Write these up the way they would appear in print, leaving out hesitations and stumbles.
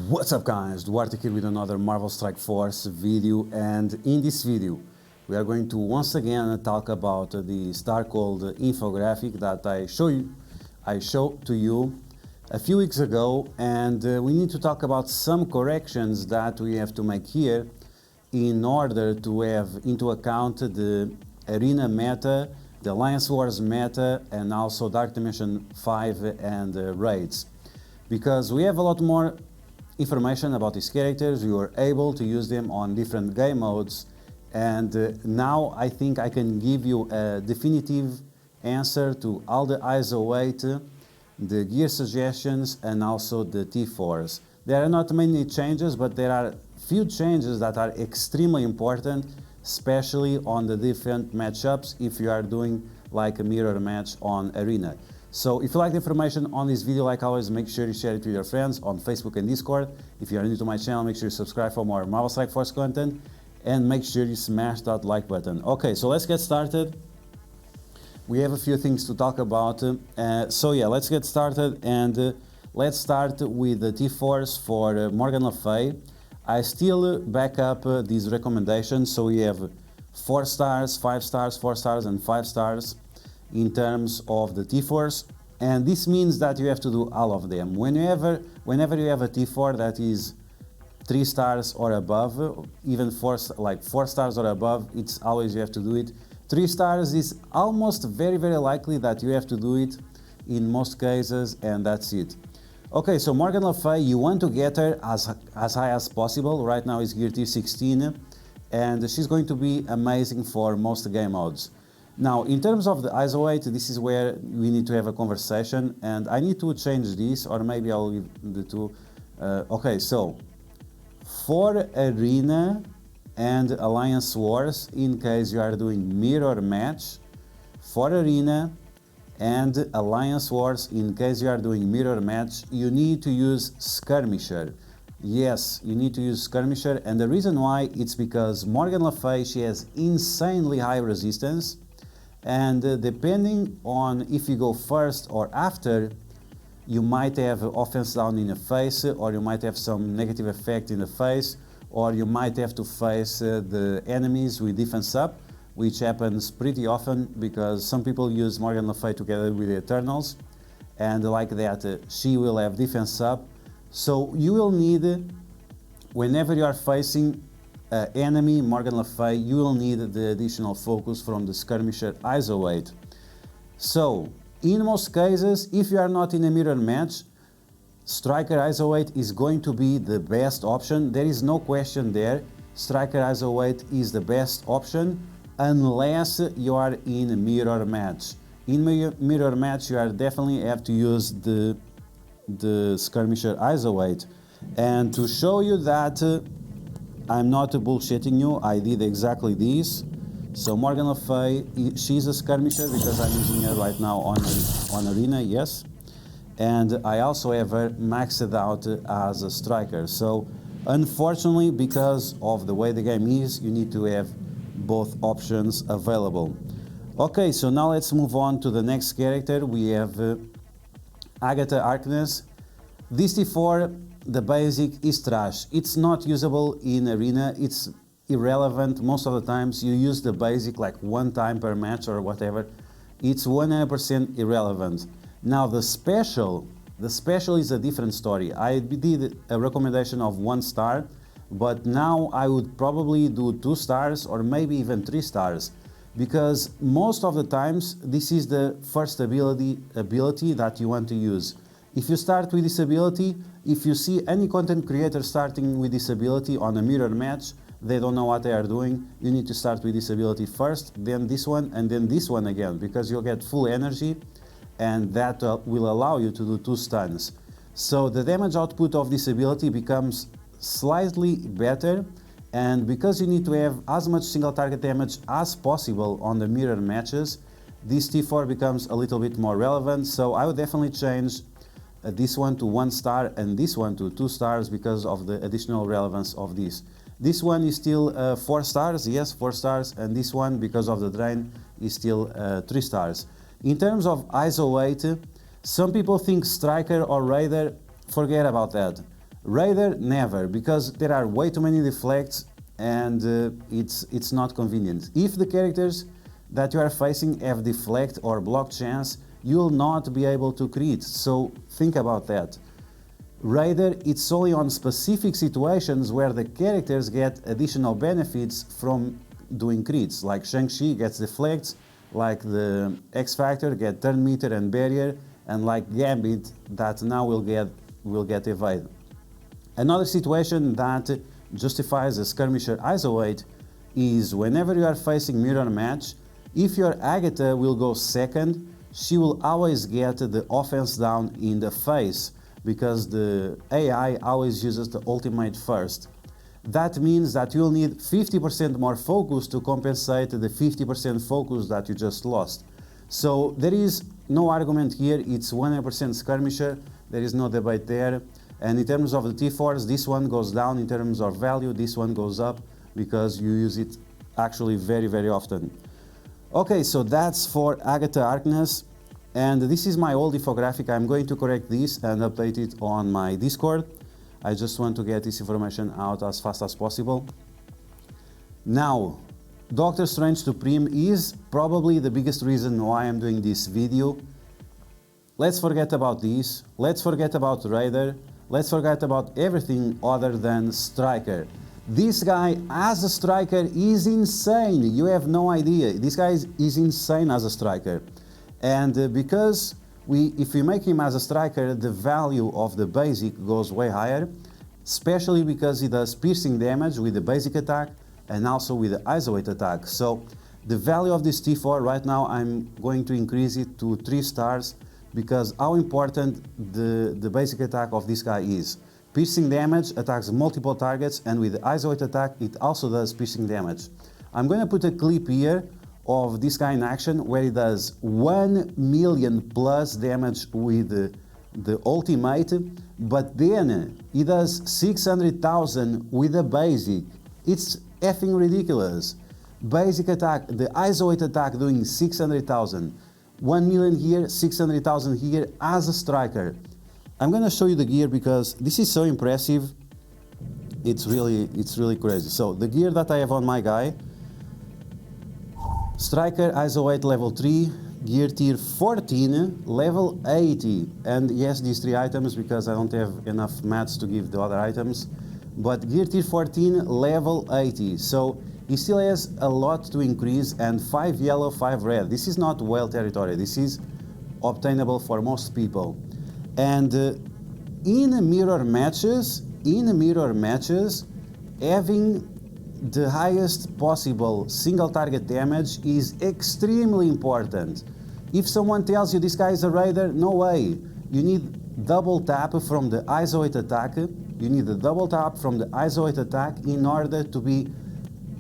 What's up guys, DuArktik here with another Marvel Strike Force video, and in this video we are going to once again talk about the Darkhold infographic that I showed to you a few weeks ago, and we need to talk about some corrections that we have to make here in order to have into account the arena meta, the Alliance Wars meta, and also Dark Dimension 5 and raids, because we have a lot more information about these characters. We were able to use them on different game modes, and now I think I can give you a definitive answer to all the ISO weight, the gear suggestions, and also the T4's. There are not many changes, but there are few changes that are extremely important, especially on the different matchups if you are doing like a mirror match on Arena. So if you like the information on this video, like always, make sure you share it with your friends on Facebook and Discord. If you are new to my channel, make sure you subscribe for more Marvel Strike Force content, and make sure you smash that like button. Okay, so let's get started. We have a few things to talk about. So yeah, let's get started, and let's start with the T4's for Morgan Le Fay. I still back up these recommendations, so we have 4 stars, 5 stars, 4 stars, and 5 stars in terms of the T4's, and this means that you have to do all of them. Whenever you have a T4 that is 3 stars or above, even 4 stars or above, it's always you have to do it. 3 stars is almost very likely that you have to do it in most cases, and that's it. Okay, so Morgan Le Fay, you want to get her as high as possible. Right now is gear tier 16, and she's going to be amazing for most game modes. Now, in terms of the ISO weight, this is where we need to have a conversation, and I need to change this, or maybe I'll leave the two. Okay, so for Arena and Alliance Wars, in case you are doing mirror match, for Arena and Alliance Wars, in case you are doing mirror match, you need to use Skirmisher. Yes, you need to use Skirmisher, and the reason why, it's because Morgan Le Fay, she has insanely high resistance, and depending on if you go first or after, you might have offense down in the face, or you might have some negative effect in the face, or you might have to face the enemies with defense up, which happens pretty often because some people use Morgan Le Fay together with the Eternals, and like that she will have defense up. So you will need, whenever you are facing enemy Morgan Le Fay, you will need the additional focus from the Skirmisher ISO weight. So in most cases, if you are not in a mirror match, Striker ISO weight is going to be the best option. There is no question there. Striker ISO weight is the best option unless you are in a mirror match. In mirror match, you are definitely have to use the Skirmisher ISO weight. And to show you that I'm not bullshitting you, I did exactly this. So Morgan Le Fay, she's a Skirmisher because I'm using her right now on Arena, yes. And I also have her maxed out as a striker. So unfortunately, because of the way the game is, you need to have both options available. Okay, so now let's move on to the next character. We have Agatha Harkness. This T4, the basic is trash. It's not usable in Arena. It's irrelevant. Most of the times you use the basic like 1 time per match or whatever. It's 100% irrelevant. Now the special is a different story. I did a recommendation of 1 star, but now I would probably do 2 stars or maybe even 3 stars, because most of the times this is the first ability that you want to use. If you start with this ability, if you see any content creator starting with this ability on a mirror match, they don't know what they are doing. You need to start with this ability first, then this one, and then this one again, because you'll get full energy, and that will allow you to do 2 stuns. So the damage output of this ability becomes slightly better, and because you need to have as much single target damage as possible on the mirror matches, this T4 becomes a little bit more relevant. So I would definitely change this one to 1 star and this one to 2 stars because of the additional relevance of this. This one is still 4 stars, yes, 4 stars, and this one, because of the drain, is still 3 stars. In terms of ISO weight, some people think Striker or Raider, forget about that. Raider, never, because there are way too many deflects and it's not convenient. If the characters that you are facing have deflect or block chance, you will not be able to crit, so think about that. Raider, it's only on specific situations where the characters get additional benefits from doing crits, like Shang-Chi gets deflects, like the X-Factor get turn meter and barrier, and like Gambit that now will get evade. Another situation that justifies a skirmisher ISO 8 is whenever you are facing mirror match, if your Agatha will go second, she will always get the offense down in the face, because the AI always uses the ultimate first. That means that you'll need 50% more focus to compensate the 50% focus that you just lost. So there is no argument here, it's 100% skirmisher, there is no debate there. And in terms of the T4's, this one goes down in terms of value, this one goes up because you use it actually very, very often. Okay, so that's for Agatha Harkness. And this is my old infographic. I'm going to correct this and update it on my Discord. I just want to get this information out as fast as possible. Now, Doctor Strange Supreme is probably the biggest reason why I'm doing this video. Let's forget about this. Let's forget about Raider. Let's forget about everything other than Striker. This guy as a Striker is insane. You have no idea. This guy is insane as a Striker. And because if we make him as a Striker, the value of the basic goes way higher, especially because he does piercing damage with the basic attack and also with the ISO 8 attack. So the value of this T4 right now, I'm going to increase it to 3 stars because how important the basic attack of this guy is. Piercing damage attacks multiple targets, and with the ISO 8 attack, it also does piercing damage. I'm going to put a clip here of this guy in action where he does 1 million plus damage with the ultimate, but then he does 600,000 with a basic. It's effing ridiculous. Basic attack, the ISO 8 attack doing 600,000. 1 million here, 600,000 here as a Striker. I'm gonna show you the gear because this is so impressive. It's really crazy. So the gear that I have on my guy, Striker ISO 8 level 3, gear tier 14, level 80. And yes, these 3 items because I don't have enough mats to give the other items. But gear tier 14, level 80. So he still has a lot to increase, and 5 yellow, 5 red. This is not whale territory. This is obtainable for most people. And in mirror matches, having the highest possible single target damage is extremely important. If someone tells you this guy is a raider, no way. You need double tap from the ISO 8 attack. You need a double tap from the ISO 8 attack in order to be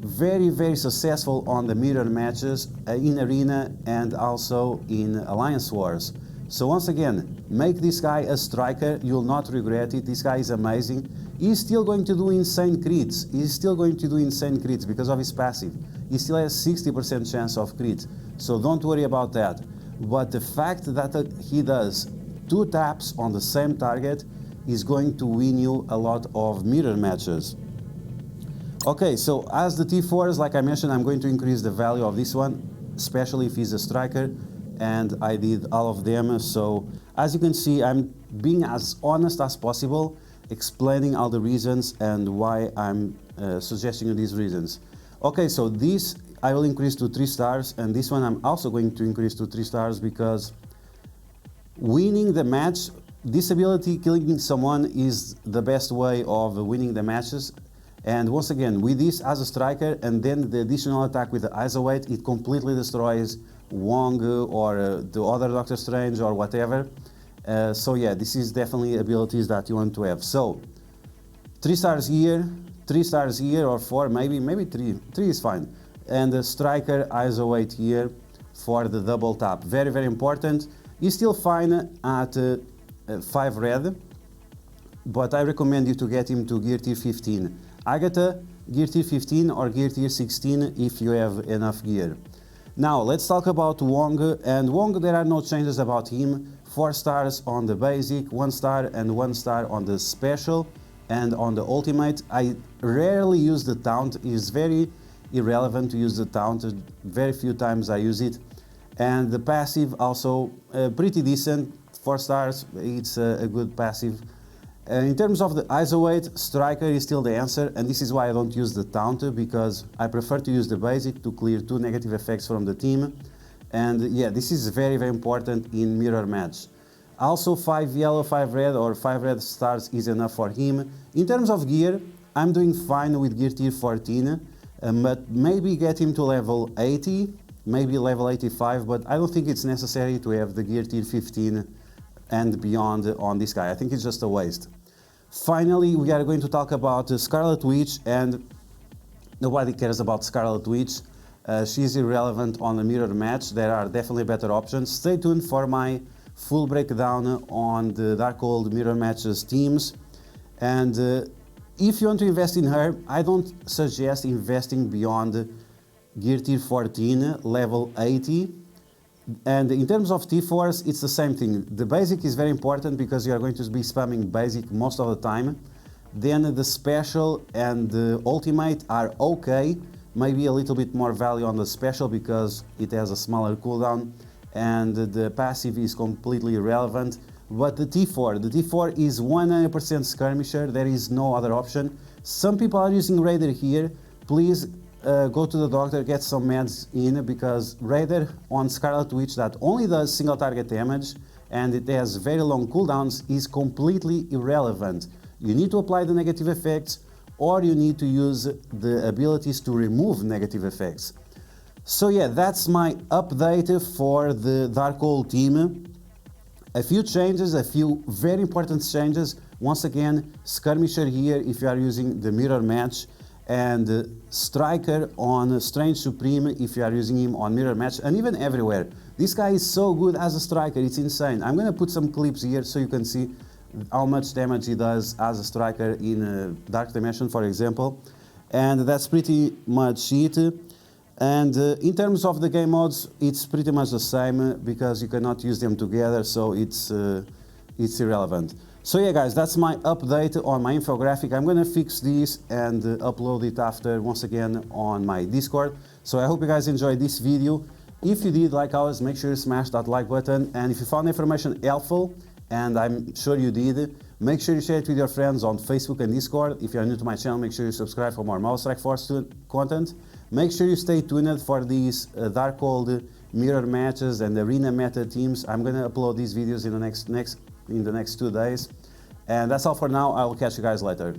very, very successful on the mirror matches in Arena and also in Alliance Wars. So once again, make this guy a Striker, you'll not regret it. This guy is amazing. He's still going to do insane crits. He's still going to do insane crits because of his passive. He still has 60% chance of crit. So don't worry about that. But the fact that he does 2 taps on the same target is going to win you a lot of mirror matches. Okay, so as the T4's, like I mentioned, I'm going to increase the value of this one, especially if he's a Striker, and I did all of them. So as you can see, I'm being as honest as possible, explaining all the reasons and why I'm suggesting you these reasons. Okay, so this I will increase to 3 stars, and this one I'm also going to increase to 3 stars because winning the match, this ability, killing someone, is the best way of winning the matches. And once again, with this as a Striker and then the additional attack with the ISO 8, it completely destroys Wong or the other Doctor Strange or whatever. So yeah, this is definitely abilities that you want to have. So 3 stars here, 3 stars here, or 4, maybe 3. 3 is fine. And the Striker ISO 8 here for the double tap. Very, very important. He's still fine at 5 red, but I recommend you to get him to gear tier 15. Agatha, gear tier 15 or gear tier 16 if you have enough gear. Now let's talk about Wong. And Wong, there are no changes about him. 4 stars on the basic, 1 star and 1 star on the special. And on the ultimate, I rarely use the taunt. It's very irrelevant to use the taunt. Very few times I use it. And the passive also pretty decent. 4 stars, it's a good passive. In terms of the ISO weight, Striker is still the answer, and this is why I don't use the taunt, because I prefer to use the basic to clear 2 negative effects from the team. And yeah, this is very, very important in mirror match. Also 5 yellow, 5 red or 5 red stars is enough for him. In terms of gear, I'm doing fine with gear tier 14, but maybe get him to level 80, maybe level 85, but I don't think it's necessary to have the gear tier 15 and beyond on this guy. I think it's just a waste. Finally, we are going to talk about Scarlet Witch, and nobody cares about Scarlet Witch. She's irrelevant on a mirror match. There are definitely better options. Stay tuned for my full breakdown on the Darkhold mirror matches teams. And if you want to invest in her, I don't suggest investing beyond gear tier 14, level 80. And in terms of T4's, it's the same thing. The basic is very important because you are going to be spamming basic most of the time. Then the special and the ultimate are okay. Maybe a little bit more value on the special because it has a smaller cooldown. And the passive is completely irrelevant. But the T4 is 100% skirmisher. There is no other option. Some people are using Raider here. Please go to the doctor, get some meds in, because Raider on Scarlet Witch that only does single target damage and it has very long cooldowns is completely irrelevant. You need to apply the negative effects, or you need to use the abilities to remove negative effects. So yeah, that's my update for the Darkhold team. A few changes, a few very important changes. Once again, Skirmisher here if you are using the mirror match, and Striker on Strange Supreme if you are using him on mirror match, and even everywhere. This guy is so good as a Striker, it's insane. I'm gonna put some clips here so you can see how much damage he does as a Striker in Dark Dimension, for example. And that's pretty much it. And in terms of the game modes, it's pretty much the same because you cannot use them together, so it's irrelevant. So yeah guys, that's my update on my infographic. I'm gonna fix this and upload it after, once again, on my Discord. So I hope you guys enjoyed this video. If you did, like always, make sure you smash that like button. And if you found the information helpful, and I'm sure you did, make sure you share it with your friends on Facebook and Discord. If you're new to my channel, make sure you subscribe for more Marvel Strike Force content. Make sure you stay tuned for these Darkhold mirror matches and arena meta teams. I'm gonna upload these videos in the next 2 days. And that's all for now. I will catch you guys later.